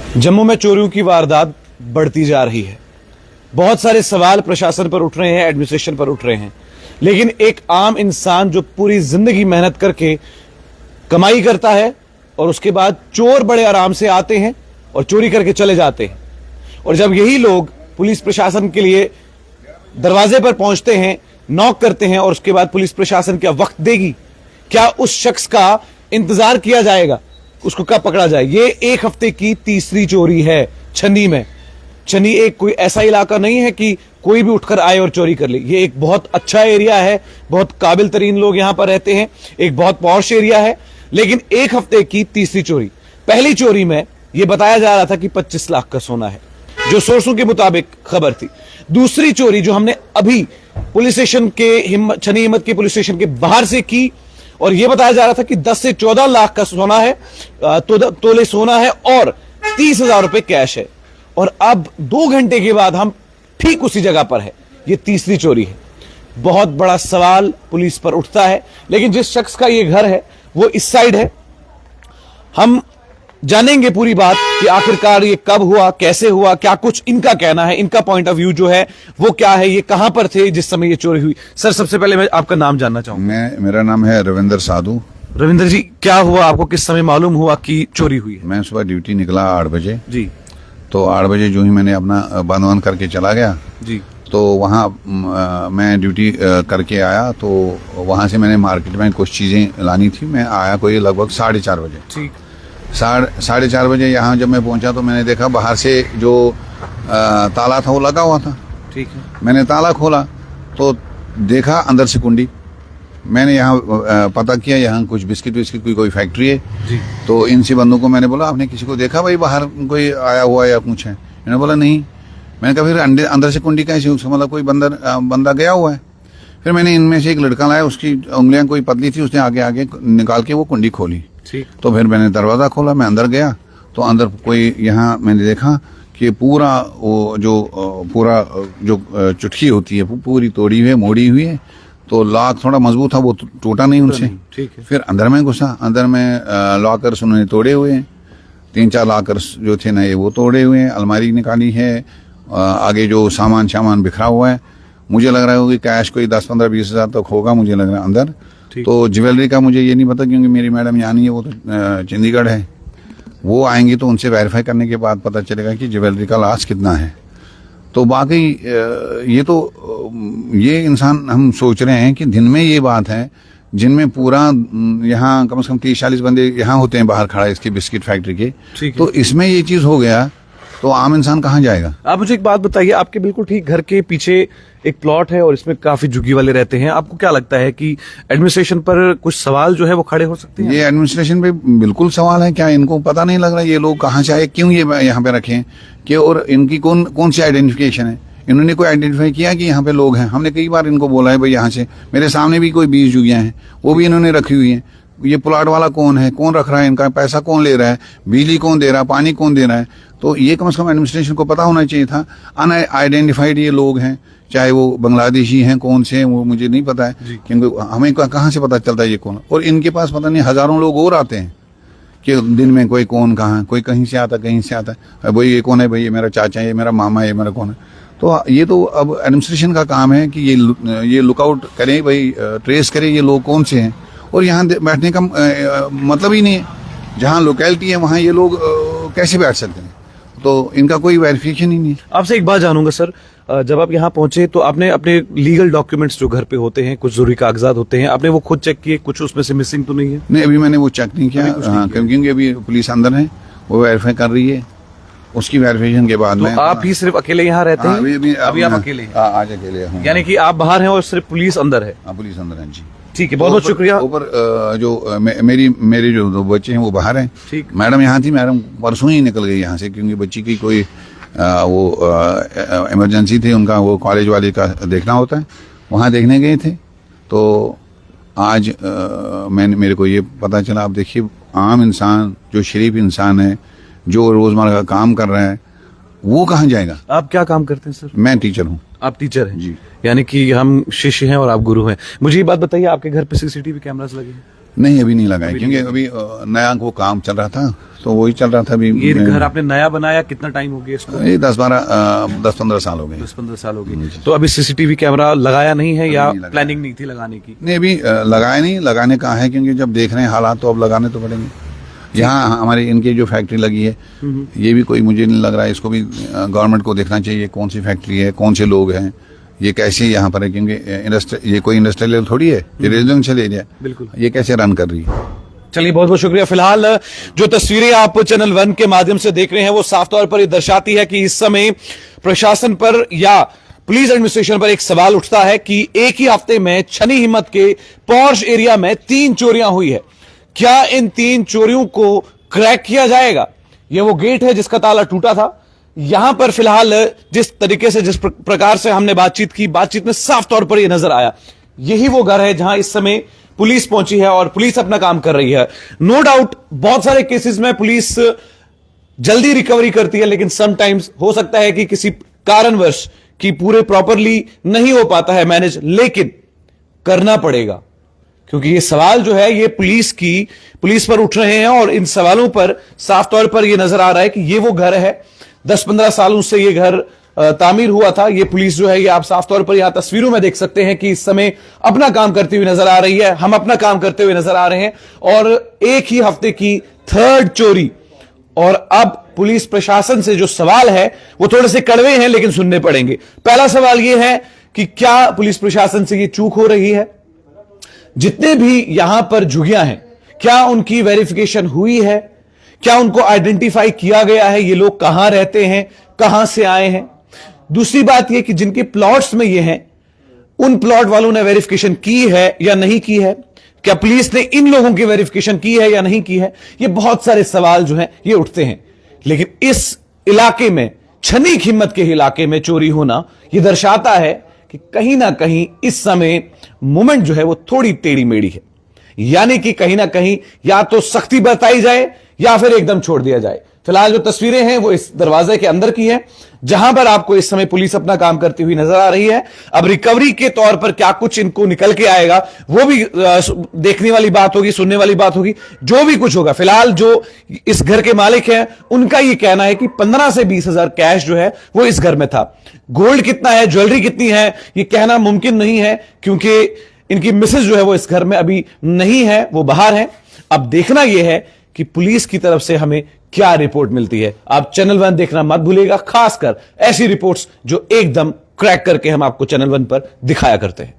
जम्मू में चोरियों की वारदात बढ़ती जा रही है। बहुत सारे सवाल प्रशासन पर उठ रहे हैं, एडमिनिस्ट्रेशन पर उठ रहे हैं, लेकिन एक आम इंसान जो पूरी जिंदगी मेहनत करके कमाई करता है और उसके बाद चोर बड़े आराम से आते हैं और चोरी करके चले जाते हैं, और जब यही लोग पुलिस प्रशासन के लिए दरवाजे पर पहुंचते हैं, नॉक करते हैं और उसके बाद पुलिस प्रशासन क्या वक्त देगी? क्या उस शख्स का इंतजार किया जाएगा? उसको कब पकड़ा जाए? ये एक हफ्ते की तीसरी चोरी है छन्नी में। छन्नी एक कोई ऐसा इलाका नहीं है कि कोई भी उठकर आए और चोरी कर ले। ये एक बहुत अच्छा एरिया है, बहुत काबिल तरीन लोग यहां पर रहते हैं, एक बहुत पॉश एरिया है, लेकिन एक हफ्ते की तीसरी चोरी। पहली चोरी में यह बताया जा रहा था कि 25 लाख का सोना है, जो सोर्सों के मुताबिक खबर थी। दूसरी चोरी जो हमने अभी पुलिस स्टेशन के छन्नी हिम्मत के पुलिस स्टेशन के बाहर से की, और यह बताया जा रहा था कि 10 से 14 लाख का सोना है, तोले सोना है और 30,000 रुपए कैश है। और अब 2 घंटे के बाद हम ठीक उसी जगह पर है। यह तीसरी चोरी है। बहुत बड़ा सवाल पुलिस पर उठता है, लेकिन जिस शख्स का यह घर है वो इस साइड है। हम जानेंगे पूरी बात कि आखिरकार ये कब हुआ, कैसे हुआ, क्या कुछ इनका कहना है, इनका पॉइंट ऑफ व्यू जो है वो क्या है, ये कहां पर थे जिस समय ये चोरी हुई। सर, सबसे पहले मैं आपका नाम जानना चाहूंगा। मेरा नाम है रविंदर साधु। रविंदर जी, क्या हुआ? आपको किस समय मालूम हुआ कि चोरी हुई है? मैं सुबह ड्यूटी निकला 8 बजे जी। तो 8 बजे जो ही मैंने अपना बंद करके चला गया जी। तो वहाँ मैं ड्यूटी करके आया, तो वहाँ से मैंने मार्केट में कुछ चीज़ें लानी थी। मैं आया कोई लगभग 4:30 बजे। ठीक। 4:30 बजे यहाँ जब मैं पहुँचा तो मैंने देखा बाहर से जो ताला था वो लगा हुआ था। ठीक है। मैंने ताला खोला तो देखा अंदर से कुंडी। मैंने यहाँ पता किया, यहाँ कुछ बिस्किट विस्किट की कोई फैक्ट्री है। जी। तो इनसे बंदों को मैंने बोला, आपने किसी को देखा भाई बाहर कोई आया हुआ या कुछ है? इन्होंने बोला नहीं। मैंने कहा फिर अंदर से कुंडी कैसे? उसका मतलब कोई बंदा गया हुआ है। फिर मैंने इनमें से एक लड़का लाया, उसकी उंगलियां कोई पतली थी, उसने आगे आगे निकाल के वो कुंडी खोली। ठीक। तो फिर मैंने दरवाजा खोला, मैं अंदर गया तो अंदर कोई, यहाँ मैंने देखा कि पूरा वो जो चुटकी होती है वो पूरी तोड़ी हुई है, मोड़ी हुई है। तो लॉक थोड़ा मजबूत था, वो टूटा नहीं उनसे। ठीक है। फिर अंदर में घुसा, अंदर में लॉकर्स उन्होंने तोड़े हुए हैं। 3-4 लॉकर्स जो थे ना ये वो तोड़े हुए हैं। अलमारी निकाली है, आगे जो सामान बिखरा हुआ है। मुझे लग रहा है कि कैश कोई 10, 15, 20 हज़ार तक होगा, मुझे लग रहा है अंदर। तो ज्वेलरी का मुझे ये नहीं पता, क्योंकि मेरी मैडम यहाँ नहीं है, वो तो चंडीगढ़ है। वो आएंगी तो उनसे वेरीफाई करने के बाद पता चलेगा कि ज्वेलरी का लॉस कितना है। तो बाकी ये इंसान, हम सोच रहे हैं कि दिन में ये बात है जिनमें पूरा यहाँ कम से कम 30-40 बंदे यहाँ होते हैं बाहर खड़ा इसके बिस्किट फैक्ट्री के। तो इसमें ये चीज हो गया तो आम इंसान कहाँ जाएगा? आप मुझे एक बात बताइए, आपके बिल्कुल ठीक घर के पीछे एक प्लॉट है और इसमें काफी झुग्गी वाले रहते हैं। आपको क्या लगता है कि एडमिनिस्ट्रेशन पर कुछ सवाल जो है वो खड़े हो सकते हैं? ये एडमिनिस्ट्रेशन पे बिल्कुल सवाल है। क्या इनको पता नहीं लग रहा ये लोग कहाँ से आए, क्यों ये यहाँ पे रखे हैं कि, और इनकी कौन सी आइडेंटिफिकेशन है? इन्होंने कोई आइडेंटिफाई किया कि यहाँ पे लोग हैं? हमने कई बार इनको बोला है भाई यहाँ से, मेरे सामने भी कोई 20 झुग्गियाँ हैं, वो भी इन्होंने रखी हुई हैं। ये प्लॉट वाला कौन है, कौन रख रहा है, इनका पैसा कौन ले रहा है, बिजली कौन दे रहा है, पानी कौन दे रहा है? तो ये कम से कम एडमिनिस्ट्रेशन को पता होना चाहिए था। अनआइडेंटिफाइड ये लोग हैं, चाहे वो बांग्लादेशी हैं, कौन से हैं वो मुझे नहीं पता है, क्योंकि हमें कहाँ से पता चलता है ये कौन। और इनके पास पता नहीं हजारों लोग और आते हैं कि दिन में कोई कौन कहाँ, कोई कहीं से आता, कहीं से आता है। भाई ये कौन है, भाई ये मेरा चाचा है, ये मेरा मामा है, ये मेरा कौन है? तो ये तो अब एडमिनिस्ट्रेशन का काम है कि ये लुकआउट करें, भाई ट्रेस करें ये लोग कौन से हैं। और यहाँ बैठने का मतलब ही नहीं है। जहाँ लोकेलिटी है वहाँ ये लोग कैसे बैठ सकते हैं? तो इनका कोई वेरिफिकेशन ही नहीं है। आपसे एक बात जानूंगा सर, जब आप यहाँ पहुंचे तो आपने अपने लीगल डॉक्यूमेंट्स जो घर पे होते हैं, कुछ जरूरी कागजात होते हैं, आपने वो खुद चेक किए? कुछ उसमें से मिसिंग तो नहीं है? नहीं, अभी मैंने वो चेक नहीं किया, क्योंकि अभी पुलिस अंदर है, वो वेरीफाई कर रही है। उसकी वेरिफिकेशन के बाद में। आप ही सिर्फ अकेले यहाँ रहते हैं? अभी आप अकेले हैं? आज अकेले हूँ। यानी कि आप बाहर हैं और सिर्फ पुलिस अंदर है? पुलिस अंदर है जी। ठीक है, बहुत बहुत शुक्रिया। ऊपर जो मेरी जो 2 बच्चे हैं वो बाहर हैं। ठीक। मैडम यहाँ थी, मैडम परसों ही निकल गई यहाँ से, क्योंकि बच्ची की कोई इमरजेंसी थी, उनका वो कॉलेज वाले का देखना होता है, वहाँ देखने गए थे। तो आज मेरे को ये पता चला। आप देखिए, आम इंसान जो शरीफ इंसान है, जो रोजमर्रा का काम कर रहा है, वो कहाँ जाएगा? आप क्या काम करते हैं सर? मैं टीचर हूँ। आप टीचर हैं? जी। यानी कि हम शिष्य हैं और आप गुरु हैं। मुझे ये बात बताइए, आपके घर पे सीसीटीवी कैमरास लगे हैं? नहीं अभी नहीं लगाए, क्योंकि अभी नया वो काम चल रहा था, तो वही चल रहा था अभी। ये घर आपने नया बनाया, कितना टाइम हो गया इसको? ये 10-15 साल हो गए। 10-15 साल हो गए। तो अभी सीसीटीवी कैमरा लगाया नहीं है या प्लानिंग नहीं थी लगाने की? नहीं अभी लगाया नहीं, लगाने का है, क्योंकि जब देख रहे हैं हालात तो अब लगाने तो पड़ेंगे। यहाँ हमारी इनकी जो फैक्ट्री लगी है, ये भी कोई मुझे नहीं लग रहा है, इसको भी गवर्नमेंट को देखना चाहिए कौन सी फैक्ट्री है, कौन से लोग हैं, ये कैसे यहाँ पर है, क्योंकि ये कोई इंडस्ट्रियल एरिया थोड़ी है, ये रेजिडेंशियल एरिया, बिल्कुल, ये कैसे रन कर रही है। चलिए बहुत बहुत शुक्रिया। फिलहाल जो तस्वीरें आप चैनल 1 के माध्यम से देख रहे हैं वो साफ तौर पर ये दर्शाती है कि इस समय प्रशासन पर या पुलिस एडमिनिस्ट्रेशन पर एक सवाल उठता है कि एक ही हफ्ते में छनी हिम्मत के पॉश एरिया में 3 चोरियां हुई है। क्या इन 3 चोरियों को क्रैक किया जाएगा? यह वो गेट है जिसका ताला टूटा था। यहां पर फिलहाल जिस तरीके से, जिस प्रकार से हमने बातचीत की, बातचीत में साफ तौर पर यह नजर आया, यही वो घर है जहां इस समय पुलिस पहुंची है और पुलिस अपना काम कर रही है। नो डाउट बहुत सारे केसेस में पुलिस जल्दी रिकवरी करती है, लेकिन समटाइम्स हो सकता है कि किसी कारणवश कि पूरे प्रॉपरली नहीं हो पाता है मैनेज, लेकिन करना पड़ेगा, क्योंकि ये सवाल जो है ये पुलिस पर उठ रहे हैं और इन सवालों पर साफ तौर पर यह नजर आ रहा है कि ये वो घर है, 10-15 सालों से ये घर तामीर हुआ था। ये पुलिस जो है, ये आप साफ तौर पर यहां तस्वीरों में देख सकते हैं कि इस समय अपना काम करती हुई नजर आ रही है, हम अपना काम करते हुए नजर आ रहे हैं, और एक ही हफ्ते की 3rd चोरी। और अब पुलिस प्रशासन से जो सवाल है वो थोड़े से कड़वे हैं, लेकिन सुनने पड़ेंगे। पहला सवाल यह है कि क्या पुलिस प्रशासन से ये चूक हो रही है? जितने भी यहां पर झुगियां हैं, क्या उनकी वेरिफिकेशन हुई है? क्या उनको आइडेंटिफाई किया गया है? ये लोग कहां रहते हैं, कहां से आए हैं? दूसरी बात यह कि जिनके प्लॉट्स में ये हैं, उन प्लॉट वालों ने वेरिफिकेशन की है या नहीं की है? क्या पुलिस ने इन लोगों की वेरिफिकेशन की है या नहीं की है? ये बहुत सारे सवाल जो हैं ये उठते हैं। लेकिन इस इलाके में, छनी हिम्मत के इलाके में चोरी होना यह दर्शाता है कि कहीं ना कहीं इस समय मूवमेंट जो है वो थोड़ी टेढ़ी मेढ़ी है, यानी कि कहीं ना कहीं या तो सख्ती बरताई जाए या फिर एकदम छोड़ दिया जाए। फिलहाल जो तस्वीरें हैं वो इस दरवाजे के अंदर की है, जहां पर आपको इस समय पुलिस अपना काम करती हुई नजर आ रही है। अब रिकवरी के तौर पर क्या कुछ इनको निकल के आएगा वो भी देखने वाली बात होगी, सुनने वाली बात होगी। जो भी कुछ होगा, फिलहाल जो इस घर के मालिक हैं उनका यह कहना है कि 15 से 20 हजार कैश जो है वो इस घर में था। गोल्ड कितना है, ज्वेलरी कितनी है, यह कहना मुमकिन नहीं है, क्योंकि इनकी मिसेज जो है वो इस घर में अभी नहीं है, वो बाहर है। अब देखना यह है कि पुलिस की तरफ से हमें क्या रिपोर्ट मिलती है। आप चैनल 1 देखना मत भूलिएगा, खासकर ऐसी रिपोर्ट्स जो एकदम क्रैक करके हम आपको चैनल 1 पर दिखाया करते हैं।